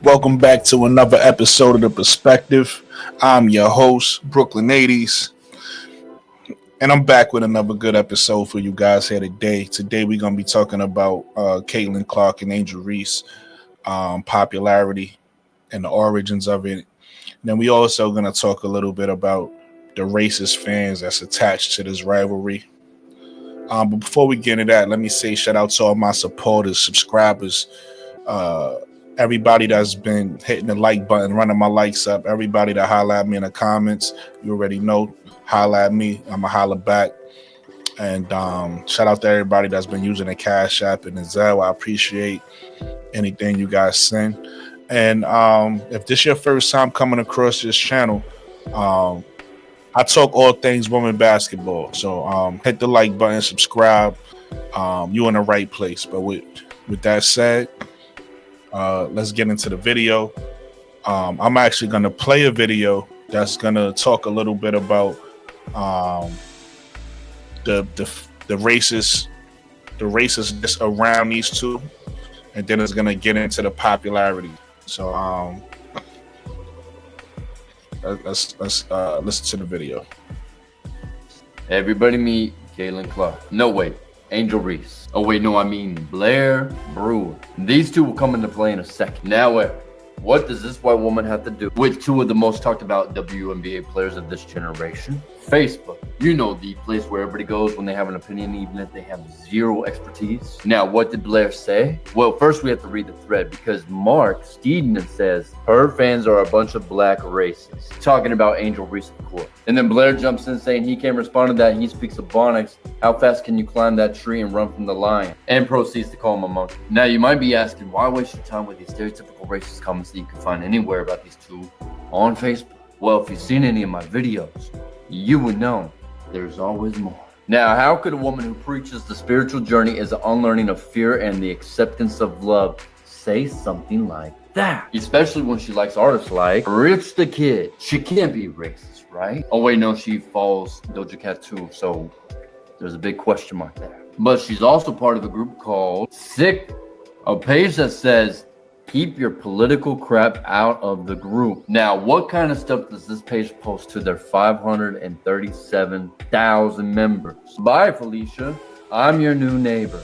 Welcome back to another episode of The Perspective. I'm your host, Brooklyn 80s, and I'm back with another good episode for you guys here today. Today, we're going to be talking about Caitlin Clark and Angel Reese, popularity and the origins of it. And then we also going to talk a little bit about the racist fans that's attached to this rivalry. But before we get into that, let me say shout out to all my supporters, subscribers, everybody that's been hitting the like button, running my likes up, everybody that holla at me in the comments. You already know, holla at me, I'ma holla back. And shout out to everybody that's been using the Cash App and the Zelle. I appreciate anything you guys send. And if this is your first time coming across this channel, I talk all things women basketball. So hit the like button, subscribe. You in the right place. But with that said, let's get into the video. I'm actually going to play a video that's going to talk a little bit about the racist around these two, and then it's going to get into the popularity. So let's listen to the video. Everybody meet Caitlin Clark. No, wait. Angel Reese. Oh, wait, no, I mean Blair Brewer. These two will come into play in a second. Now, what does this white woman have to do with two of the most talked about WNBA players of this generation? Facebook. You know, the place where everybody goes when they have an opinion, even if they have zero expertise. Now, what did Blair say? Well, first we have to read the thread because Mark Steedman says her fans are a bunch of black racists. Talking about Angel Reese, of course. And then Blair jumps in saying he can't respond to that. He speaks Ebonics. How fast can you climb that tree and run from the lion? And proceeds to call him a monkey. Now, you might be asking, why waste your time with these stereotypical racist comments that you can find anywhere about these two on Facebook? Well, if you've seen any of my videos, you would know there's always more. Now, how could a woman who preaches the spiritual journey is the unlearning of fear and the acceptance of love say something like that? Especially when she likes artists like Rich the Kid. She can't be racist, right? Oh, wait, no, she follows Doja Cat too, so there's a big question mark there. But she's also part of a group called Sick, a page that says, keep your political crap out of the group. Now, what kind of stuff does this page post to their 537,000 members? Bye, Felicia. I'm your new neighbor.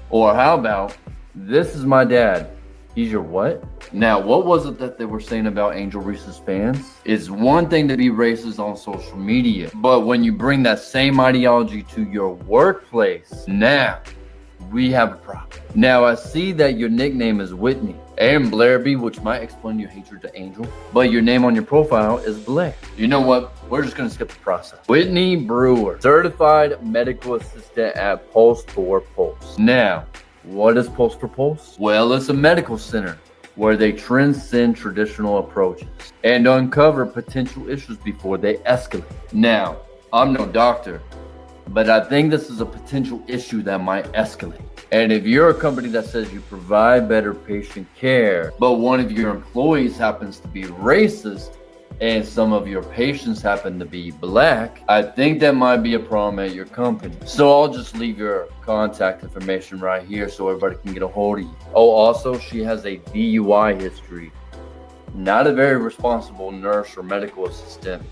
Or how about, this is my dad. He's your what? Now, what was it that they were saying about Angel Reese's fans? It's one thing to be racist on social media, but when you bring that same ideology to your workplace, now we have a problem. Now, I see that your nickname is Whitney and Blair B, which might explain your hatred to Angel, but your name on your profile is Blair. You know what? We're just going to skip the process. Whitney Brewer, certified medical assistant at Pulse for Pulse. Now, what is Pulse for Pulse? Well, it's a medical center where they transcend traditional approaches and uncover potential issues before they escalate. Now, I'm no doctor, but I think this is a potential issue that might escalate. And if you're a company that says you provide better patient care, but one of your employees happens to be racist and some of your patients happen to be black, I think that might be a problem at your company. So I'll just leave your contact information right here so everybody can get a hold of you. Oh, also, she has a DUI history. Not a very responsible nurse or medical assistant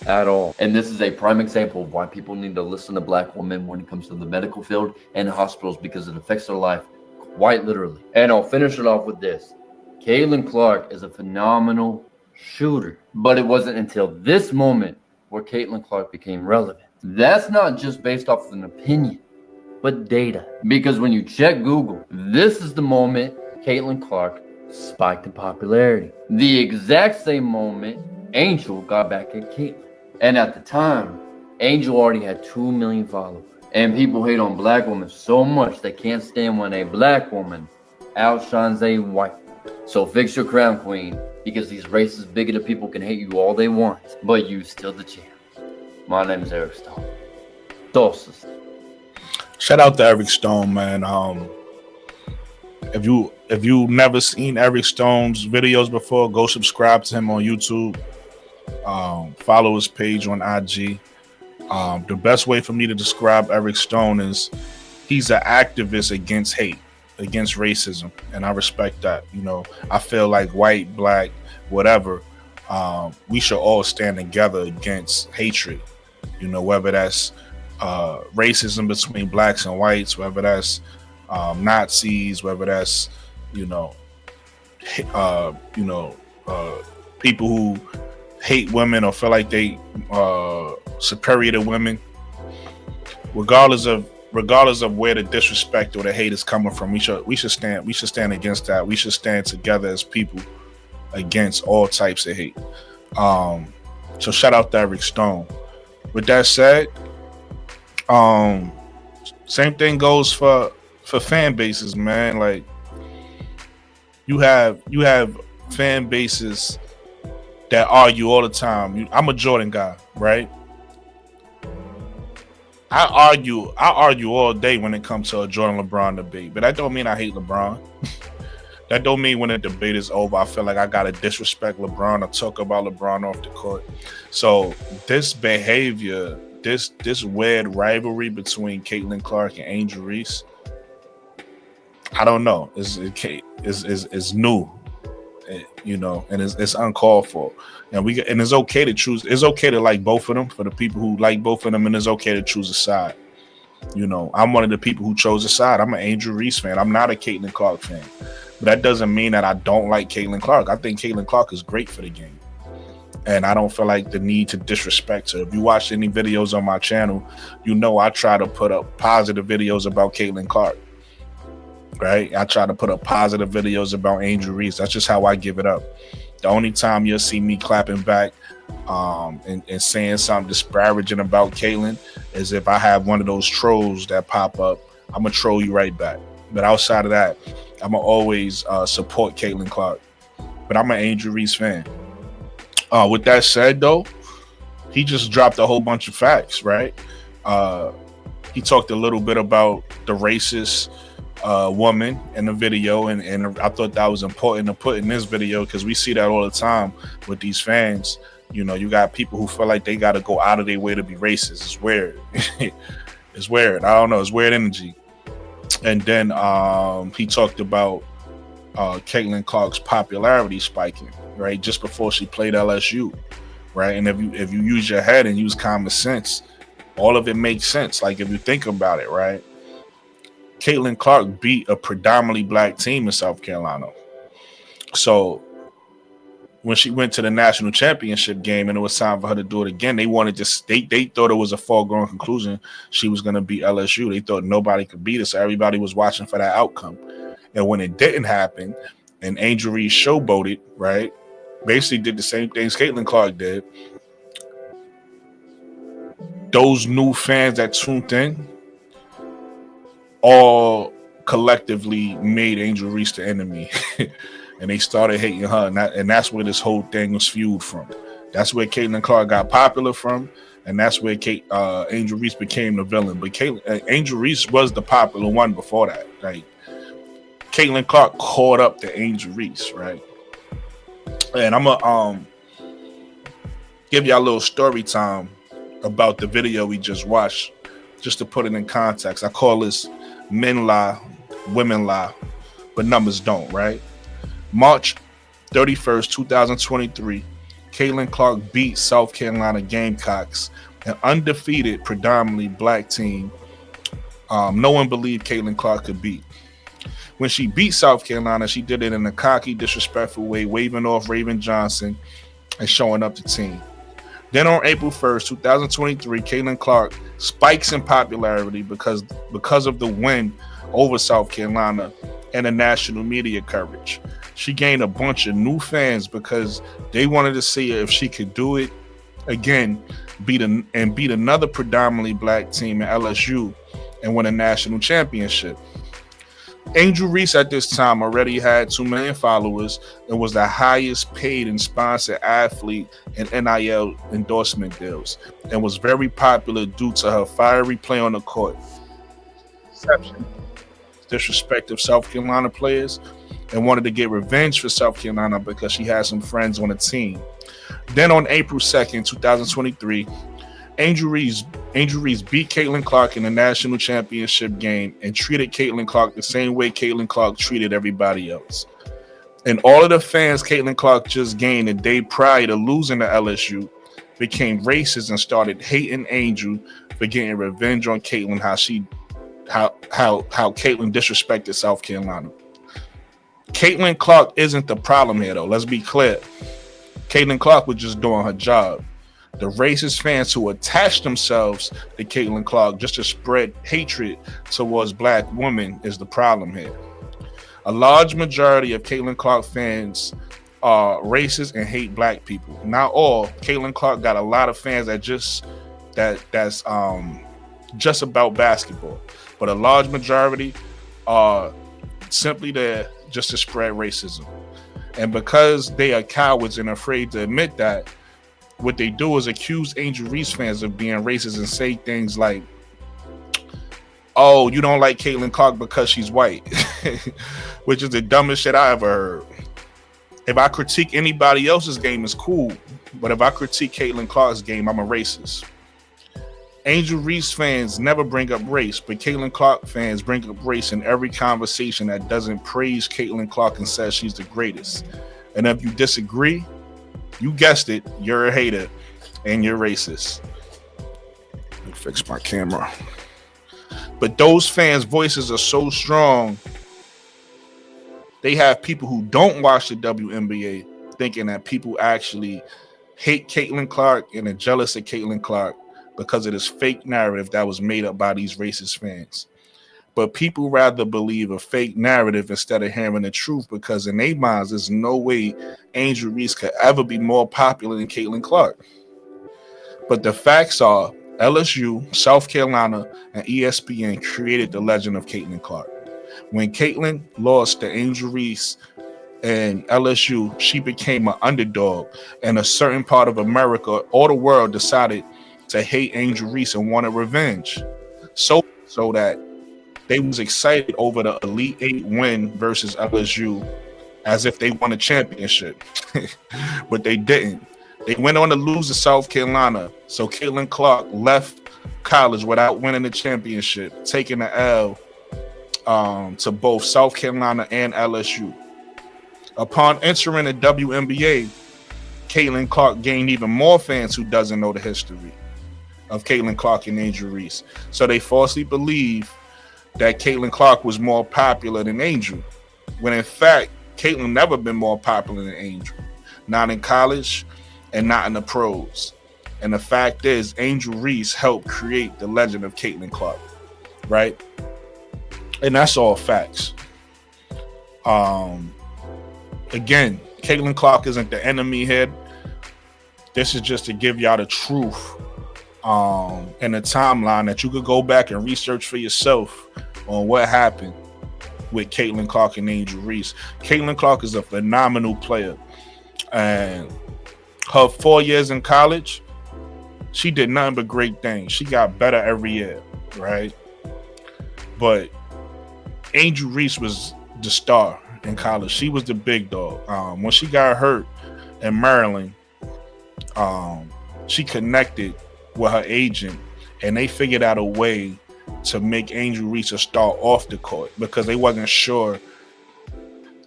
at all. And this is a prime example of why people need to listen to black women when it comes to the medical field and hospitals, because it affects their life quite literally. And I'll finish it off with this. Caitlin Clark is a phenomenal shooter, but it wasn't until this moment where Caitlin Clark became relevant. That's not just based off of an opinion, but data. Because when you check Google, this is the moment Caitlin Clark spiked in popularity. The exact same moment Angel got back at Caitlin. And at the time, Angel already had 2 million followers. And people hate on black women so much they can't stand when a black woman outshines a white. So fix your crown, queen, because these racist, bigoted people can hate you all they want, but you still the champ. My name is Eric Stone. Doses. Shout out to Eric Stone, man. If you never seen Eric Stone's videos before, go subscribe to him on YouTube. Follow his page on IG. The best way for me to describe Eric Stone is he's an activist against hate. against racism, and I respect that. I feel like white, black, whatever, we should all stand together against hatred. Whether that's racism between blacks and whites, whether that's Nazis, whether that's you know, uh, you know, uh, people who hate women or feel like they superior to women, regardless of where the disrespect or the hate is coming from. We should stand against that. We should stand together as people against all types of hate. So shout out to Eric Stone. With that said, um, same thing goes for fan bases, man. Like you have fan bases that argue all the time. I'm a Jordan guy, right? I argue all day when it comes to a Jordan LeBron debate, but that don't mean I hate LeBron. That don't mean when the debate is over, I feel like I gotta disrespect LeBron or talk about LeBron off the court. So this behavior, this weird rivalry between Caitlin Clark and Angel Reese, I don't know. It's new, and it's uncalled for. And it's okay to choose. It's okay to like both of them for the people who like both of them, and it's okay to choose a side. I'm one of the people who chose a side. I'm an Angel Reese fan. I'm not a Caitlin Clark fan. But that doesn't mean that I don't like Caitlin Clark. I think Caitlin Clark is great for the game. And I don't feel like the need to disrespect her. If you watch any videos on my channel, I try to put up positive videos about Caitlin Clark. Right? I try to put up positive videos about Angel Reese. That's just how I give it up. The only time you'll see me clapping back and saying something disparaging about Caitlin is if I have one of those trolls that pop up. I'm going to troll you right back. But outside of that, I'm going to always support Caitlin Clark. But I'm an Angel Reese fan. With that said, though, he just dropped a whole bunch of facts, right? He talked a little bit about the racist woman in the video, and I thought that was important to put in this video because we see that all the time with these fans. You got people who feel like they got to go out of their way to be racist. It's weird. It's weird. I don't know. It's weird energy. And then he talked about Caitlin Clark's popularity spiking, right, just before she played LSU, right? And if you use your head and use common sense, all of it makes sense. Like if you think about it, right? Caitlin Clark beat a predominantly black team in South Carolina. So when she went to the national championship game and it was time for her to do it again, they thought it was a foregone conclusion she was going to beat LSU. They thought nobody could beat her, so everybody was watching for that outcome. And when it didn't happen, and Angel Reese showboated, right, basically did the same things Caitlin Clark did, those new fans that tuned in all collectively made Angel Reese the enemy. And they started hating her, and that's where this whole thing was fueled from. That's where Caitlin Clark got popular from, and that's where Angel Reese became the villain. But Angel Reese was the popular one before that. Like Caitlin Clark caught up to Angel Reese, right? And I'm gonna give y'all a little story time about the video we just watched, just to put it in context. I call this men lie, women lie, but numbers don't, right? March 31st, 2023, Caitlin Clark beat South Carolina Gamecocks, an undefeated, predominantly black team no one believed Caitlin Clark could beat. When she beat South Carolina, she did it in a cocky, disrespectful way, waving off Raven Johnson and showing up the team. Then on April 1st, 2023, Caitlin Clark spikes in popularity because of the win over South Carolina and the national media coverage. She gained a bunch of new fans because they wanted to see if she could do it again, beat another predominantly black team in LSU and win a national championship. Angel Reese at this time already had 2 million followers and was the highest paid and sponsored athlete in NIL endorsement deals, and was very popular due to her fiery play on the court. Exception. Disrespect of South Carolina players, and wanted to get revenge for South Carolina because she had some friends on the team. Then on April 2nd, 2023, Angel Reese, Angel Reese beat Caitlin Clark in the national championship game and treated Caitlin Clark the same way Caitlin Clark treated everybody else. And all of the fans Caitlin Clark just gained the day prior to losing to LSU became racist and started hating Angel for getting revenge on Caitlin, how Caitlin disrespected South Carolina. Caitlin Clark isn't the problem here, though. Let's be clear. Caitlin Clark was just doing her job. The racist fans who attached themselves to Caitlin Clark just to spread hatred towards black women is the problem here. A large majority of Caitlin Clark fans are racist and hate black people. Not all. Caitlin Clark got a lot of fans that's just about basketball, but a large majority are simply there just to spread racism. And because they are cowards and afraid to admit that, what they do is accuse Angel Reese fans of being racist and say things like, "Oh, you don't like Caitlin Clark because she's white," which is the dumbest shit I ever heard. If I critique anybody else's game, it's cool, but if I critique Caitlin Clark's game, I'm a racist. Angel Reese fans never bring up race, but Caitlin Clark fans bring up race in every conversation that doesn't praise Caitlin Clark and says she's the greatest. And if you disagree, you guessed it, you're a hater and you're racist. Let me fix my camera. But those fans' voices are so strong, they have people who don't watch the WNBA thinking that people actually hate Caitlin Clark and are jealous of Caitlin Clark because of this fake narrative that was made up by these racist fans. But people rather believe a fake narrative instead of hearing the truth, because in their minds, there's no way Angel Reese could ever be more popular than Caitlin Clark. But the facts are LSU, South Carolina, and ESPN created the legend of Caitlin Clark. When Caitlin lost to Angel Reese and LSU, she became an underdog, and a certain part of America or the world decided to hate Angel Reese and wanted revenge. So that they was excited over the Elite Eight win versus LSU as if they won a championship. But they didn't. They went on to lose to South Carolina. So Caitlin Clark left college without winning the championship, taking the L to both South Carolina and LSU. Upon entering the WNBA, Caitlin Clark gained even more fans who doesn't know the history of Caitlin Clark and Angel Reese. So they falsely believe that Caitlin Clark was more popular than Angel, when in fact, Caitlin never been more popular than Angel. Not in college and not in the pros. And the fact is, Angel Reese helped create the legend of Caitlin Clark, right? And that's all facts. Again, Caitlin Clark isn't the enemy here. This is just to give y'all the truth and the timeline that you could go back and research for yourself on what happened with Caitlin Clark and Angel Reese. Caitlin Clark is a phenomenal player, and her 4 years in college, she did nothing but great things. She got better every year, right? But Angel Reese was the star in college. She was the big dog. When she got hurt in Maryland, she connected with her agent, and they figured out a way to make Angel Reese a star off the court, because they wasn't sure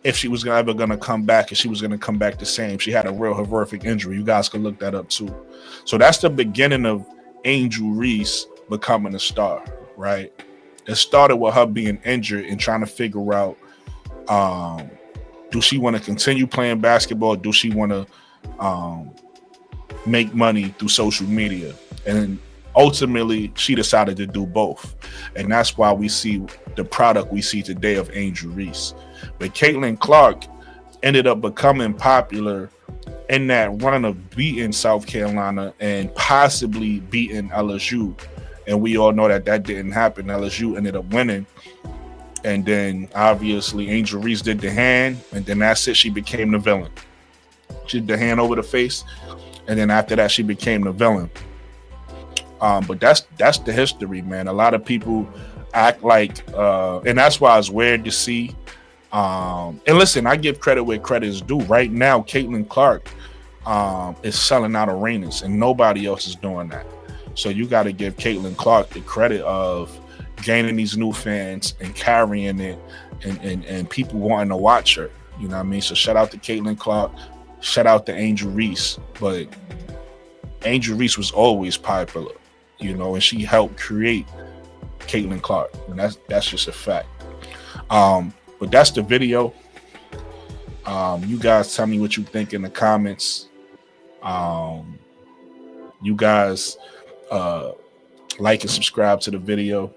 if she was ever going to come back, and she was going to come back the same. She had a real horrific injury. You guys can look that up too. So that's the beginning of Angel Reese becoming a star, right? It started with her being injured and trying to figure out, do she want to continue playing basketball? Do she want to make money through social media? And ultimately, she decided to do both. And that's why we see the product we see today of Angel Reese. But Caitlin Clark ended up becoming popular in that run of beating South Carolina and possibly beating LSU. And we all know that that didn't happen. LSU ended up winning. And then obviously Angel Reese did the hand, and then that's it. She became the villain. She did the hand over the face, and then after that she became the villain. But that's the history, man. A lot of people act like, and that's why it's weird to see. And listen, I give credit where credit is due. Right now, Caitlin Clark is selling out arenas, and nobody else is doing that. So you got to give Caitlin Clark the credit of gaining these new fans and carrying it, and people wanting to watch her. You know what I mean? So shout out to Caitlin Clark, shout out to Angel Reese. But Angel Reese was always popular, you know, and she helped create Caitlin Clark, and that's just a fact. But that's the video. You guys tell me what you think in the comments. You guys like and subscribe to the video.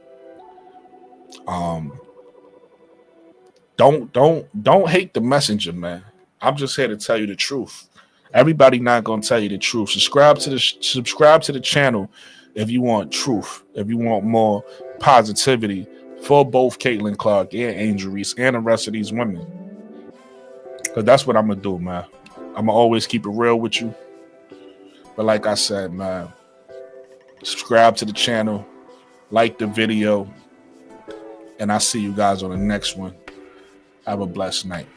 Don't hate the messenger, man. I'm just here to tell you the truth. Everybody not gonna tell you the truth. Subscribe to the channel if you want truth. If you want more positivity for both Caitlin Clark and Angel Reese and the rest of these women. Because that's what I'm gonna do, man. I'm gonna always keep it real with you. But like I said, man, subscribe to the channel, like the video, and I'll see you guys on the next one. Have a blessed night.